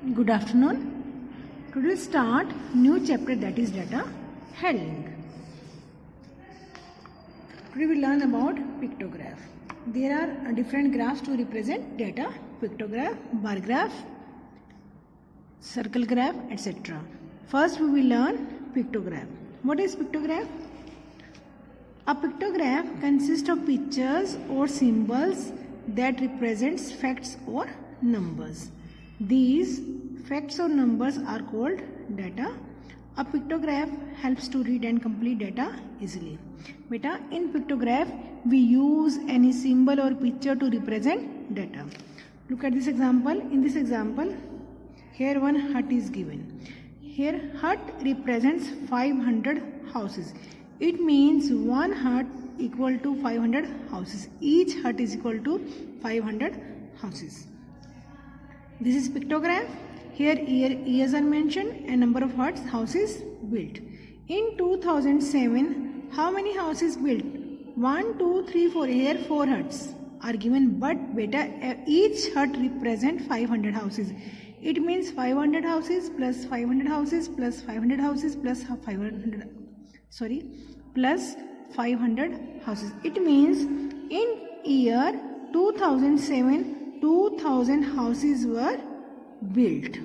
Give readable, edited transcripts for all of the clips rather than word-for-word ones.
Good afternoon. Today we'll start new chapter, that is data handling. Today we learn about pictograph. There are different graphs to represent data: pictograph, bar graph, circle graph, etc. First we will learn pictograph. What is pictograph? A pictograph consists of pictures or symbols that represents facts or numbers. These facts or numbers are called data. A pictograph helps to read and complete data easily. Beta, in pictograph we use any symbol or picture to represent data. Look at this example. In this example, here one hut is given. Here hut represents 500 houses. It means one hut equal to 500 houses. Each hut is equal to 500 houses. This is pictograph. Here years are mentioned and number of houses built. In 2007, how many houses built? 1, 2, 3, 4. Here 4 huts are given, but beta, each hut represent 500 houses. It means 500 houses plus 500 houses plus 500 houses plus 500 houses. It means in year 2007, 2000 houses were built.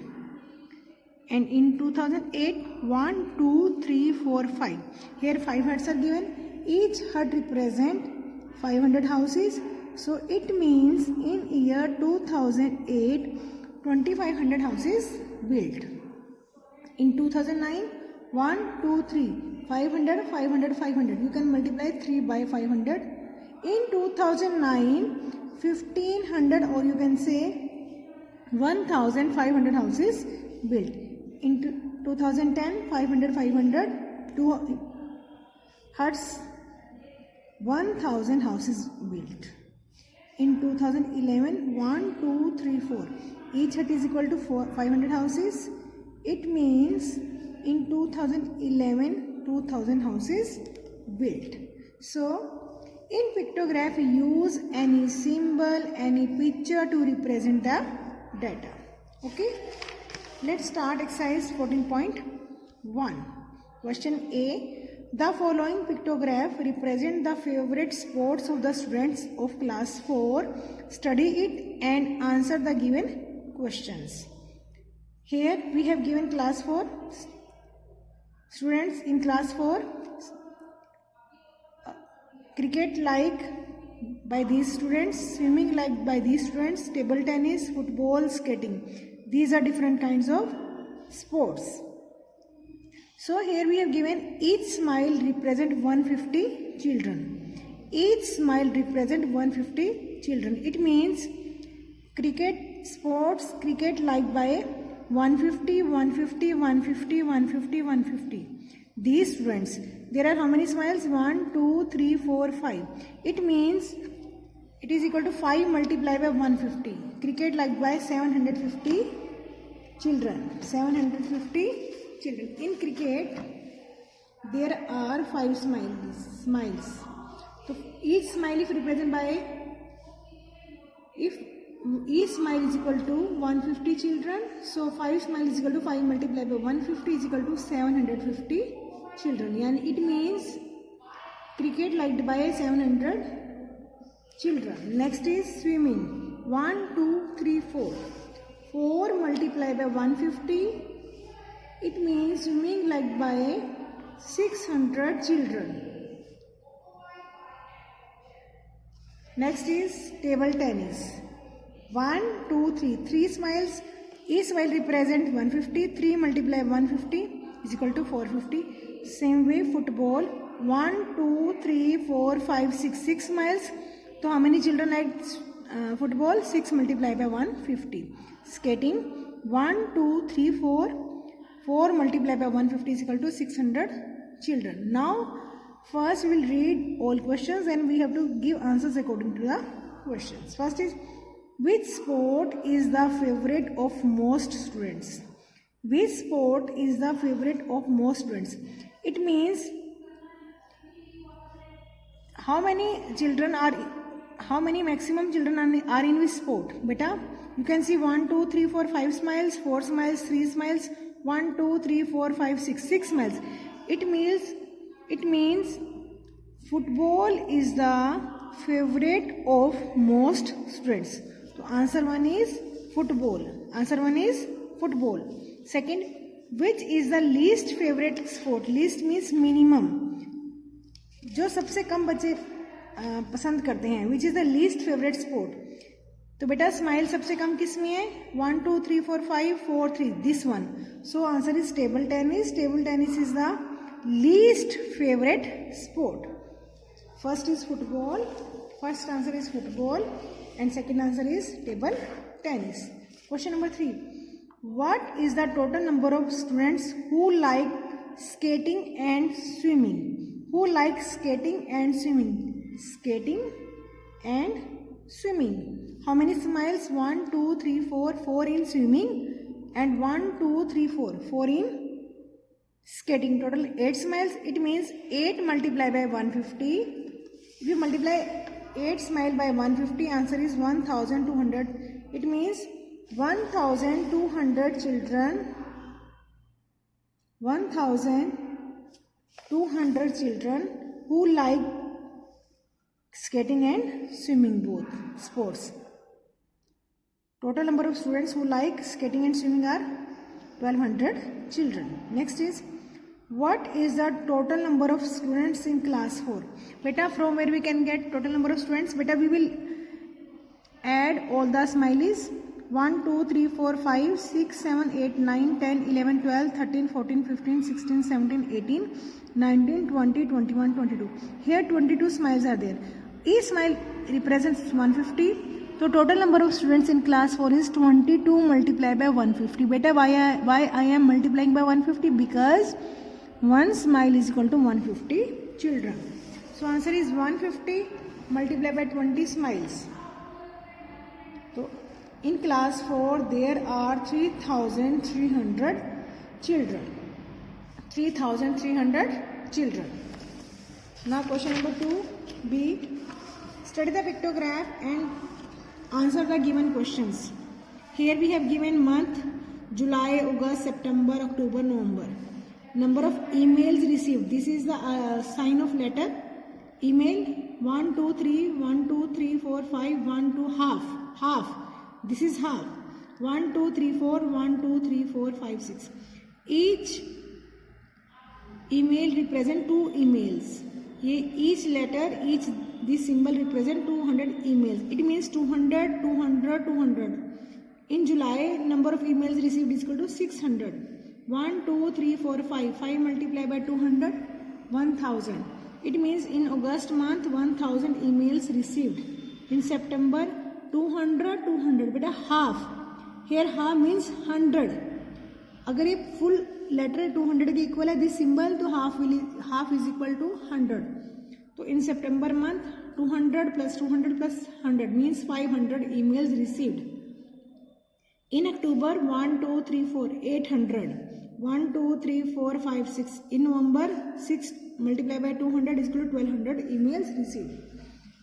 And in 2008, 1, 2, 3, 4, 5. Here 5 huts are given. Each hut represent 500 houses. So it means in year 2008, 2500 houses built. In 2009, 1, 2, 3, 500, 500, 500. You can multiply 3 by 500. In 2009, 1500, or you can say 1500 houses built. In 2010, 500, 2 huts, 1000 houses built. In 2011, 1, 2, 3, 4. Each hut is equal to 500 houses. It means in 2011, 2000 houses built. So, in pictograph, use any symbol, any picture to represent the data. Okay? Let's start exercise 14.1. Question A. The following pictograph represent the favorite sports of the students of class 4. Study it and answer the given questions. Here we have given class 4. Students in class 4. Cricket like by these students, swimming like by these students, table tennis, football, skating. These are different kinds of sports. So here we have given each smile represent 150 children. Each smile represent 150 children. It means cricket sports, cricket like by 150, 150, 150, 150, 150. These students, there are how many smiles? 1, 2, 3, 4, 5. It means it is equal to 5 multiplied by 150. Cricket like by 750 children. 750 children. In cricket, there are 5 smiles. So each smile is represented by, if each smile is equal to 150 children, so 5 smile is equal to 5 multiplied by 150 is equal to 750 children. And it means cricket liked by 700 children. Next is swimming. 1, 2, 3, 4. 4 multiplied by 150. It means swimming liked by 600 children. Next is table tennis. 1, 2, 3. 3 smiles. Each smile represent 150. 3 multiplied by 150 is equal to 450. Same way football. 1, 2, 3, 4, 5, 6. 6 smiles. So how many children like football? 6 multiplied by 150. Skating. 1, 2, 3, 4. 4 multiplied by 150 is equal to 600 children. Now, first we will read all questions and we have to give answers according to the questions. First is, which sport is the favorite of most students? Which sport is the favorite of most students? It means how many children are how many maximum children are in which sport? Beta, you can see 1, 2, 3, 4, 5 smiles, 4 smiles, 3 smiles, 1, 2, 3, 4, 5, 6 smiles. It means football is the favorite of most students. So answer 1 is football. Answer 1 is football. Second, which is the least favorite sport? Least means minimum. जो सबसे कम बच्चे पसंद करते हैं. Which is the least favorite sport? तो बेटा smile सबसे कम किस में है? 1, 2, 3, 4, 5, 4, 3. This one. So answer is table tennis. Table tennis is the least favorite sport. First is football. First answer is football, and second answer is table tennis. Question number 3. What is the total number of students who like skating and swimming? Who like skating and swimming? Skating and swimming. How many smiles? 1, 2, 3, 4. 4 in swimming and 1, 2, 3, 4. 4 in skating. Total 8 smiles. It means 8 multiplied by 150. If you multiply 8 smile by 150, answer is 1200. It means 1200 children. 1200 children who like skating and swimming, both sports. Total number of students who like skating and swimming are 1200 children. Next is, what is the total number of students in class 4? Beta, from where we can get total number of students? Beta, we will add all the smileys. 1, 2, 3, 4, 5, 6, 7, 8, 9, 10, 11, 12, 13, 14, 15, 16, 17, 18, 19, 20, 21, 22. Here 22 smiles are there. Each smile represents 150. So total number of students in class 4 is 22 multiplied by 150. Beta, why I am multiplying by 150? Because one smile is equal to 150 children. So answer is 150 multiplied by 20 smiles. So in class 4 there are 3,300 children. 3,300 children. Now question number 2b. Study the pictograph and answer the given questions. Here we have given month: July, August, September, October, November. Number of emails received. This is the sign of letter. Email 1, 2, 3, 1, 2, 3, 4, 5, 1, 2, half. Half. This is half. 1, 2, 3, 4, 1, 2, 3, 4, 5, 6. Each email represent 2 emails. Each letter, this symbol represent 200 emails. It means 200, 200, 200. In July, number of emails received is equal to 600. 1, 2, 3, 4, 5. 5 multiplied by 200, 1000. It means in August month, 1000 emails received. In September, 200, 200. Beta, half. Here half means 100. अगर ये full letter 200 के equal है this symbol, तो half is equal to 100. तो in September month, 200 plus 200 plus 100 means 500 emails received. In October, 1, 2, 3, 4, 800. 1, 2, 3, 4, 5, 6. In November, 6 multiplied by 200 is equal to 1200 emails received.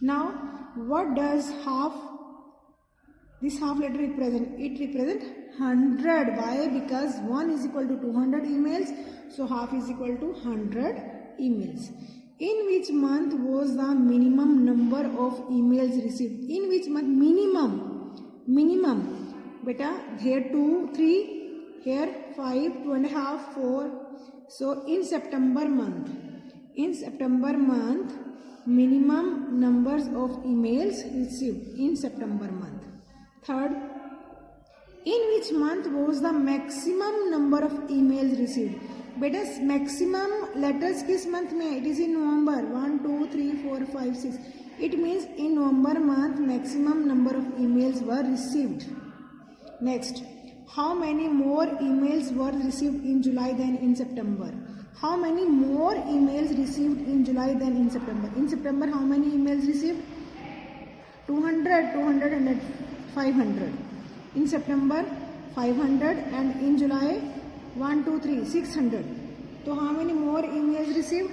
Now, what does this half letter represent? It represents 100. Why? Because 1 is equal to 200 emails. So, half is equal to 100 emails. In which month was the minimum number of emails received? In which month? Minimum. Beta, here 2, 3. Here 5, 2.5, 4. So in September month, minimum numbers of emails received in September month. Third, in which month was the maximum number of emails received? Beta, maximum letters किस month में? It is in November. 1, 2, 3, 4, 5, 6. It means in November month maximum number of emails were received. Next, how many more emails were received in July than in September? How many more emails received in July than in September? In September, how many emails received? 200, 200 and 500. In September, 500, and in July, 1, 2, 3, 600. So how many more emails received?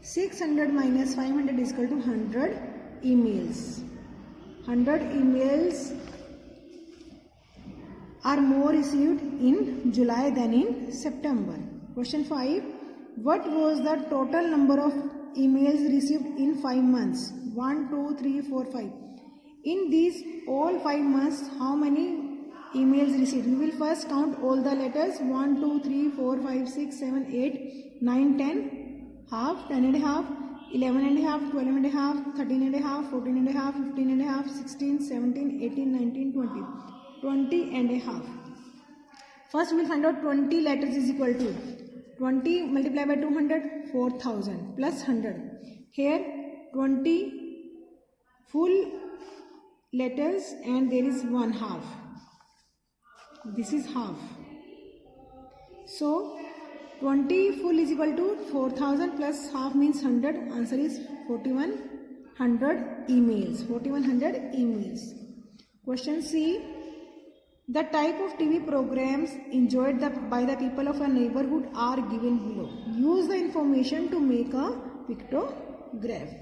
600 minus 500 is equal to 100 emails. 100 emails are more received in July than in September. Question 5. What was the total number of emails received in 5 months? 1, 2, 3, 4, 5. In these all 5 months, how many emails received? We will first count all the letters. 1, 2, 3, 4, 5, 6, 7, 8, 9, 10, half, 10 and a half, 11 and a half, 12 and a half, 13 and a half, 14 and a half, 15 and a half, 16, 17, 18, 19, 20. 20 and a half. First we will find out 20 letters is equal to 20 multiplied by 200, 4000 plus 100. Here 20 full letters and there is one half. This is half. So 20 full is equal to 4000 plus half means 100. Answer is 4100 emails. 4100 emails. Question C. The type of TV programs enjoyed by the people of a neighborhood are given below. Use the information to make a pictograph.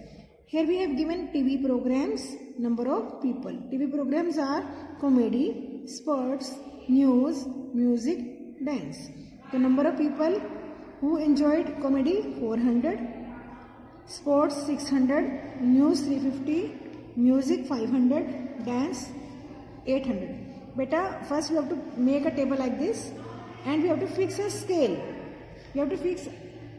Here we have given TV programs, number of people. TV programs are comedy, sports, news, music, dance. The number of people who enjoyed comedy 400, sports 600, news 350, music 500, dance 800. Beta, first we have to make a table like this and we have to fix a scale. We have to fix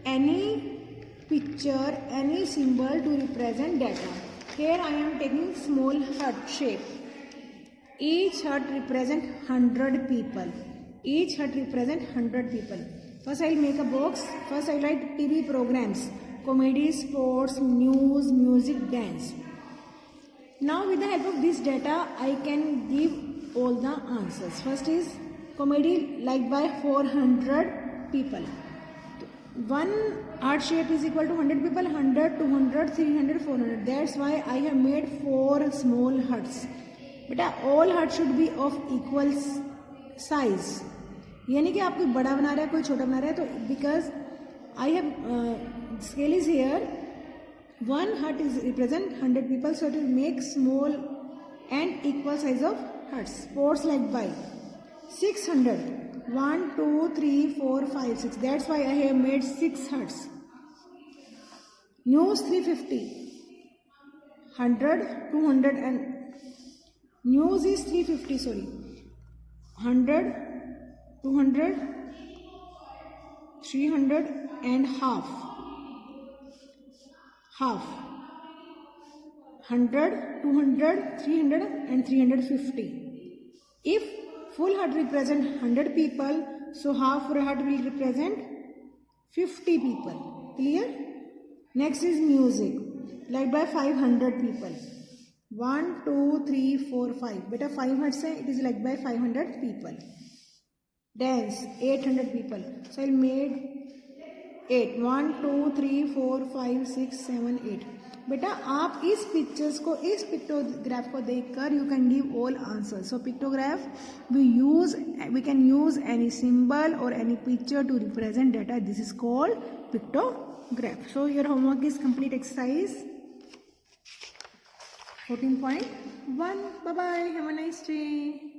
any picture, any symbol to represent data. Here I am taking small hut shape. Each hut represents 100 people. Each hut represents 100 people. First I will make a box. First I will write TV programs, comedy, sports, news, music, dance. Now with the help of this data I can give all the answers. First is comedy liked by 400 people. One heart shape is equal to 100 people, 100, 200, 300, 400. That's why I have made 4 small huts. But all huts should be of equal size. यानी कि आप कोई बड़ा बना रहा है कोई छोटा बना रहा है तो because I have scale is here. One hut is represent 100 people, so it will make small and equal size of huts. Sports like by 600. 1, 2, 3, 4, 5, 6. That's why I have made 6 huts. News 350. 100, 200 and news is 350. Sorry. 100, 200, 300 and half. Half. 100, 200, 300 and 350. If full hut represent 100 people, so half hut will represent 50 people. Clear? Next is music, like by 500 people. 1, 2, 3, 4, 5. Beta 5 huts hai, it is like by 500 people. Dance, 800 people. So I will made 8. 1, 2, 3, 4, 5, 6, 7, 8. बेटा आप इस pictures को इस pictograph को देखकर you can give all answer. So pictograph we can use any symbol or any picture to represent data. This is called pictograph. So your homework is complete exercise 14.1. Bye bye. Have a nice day.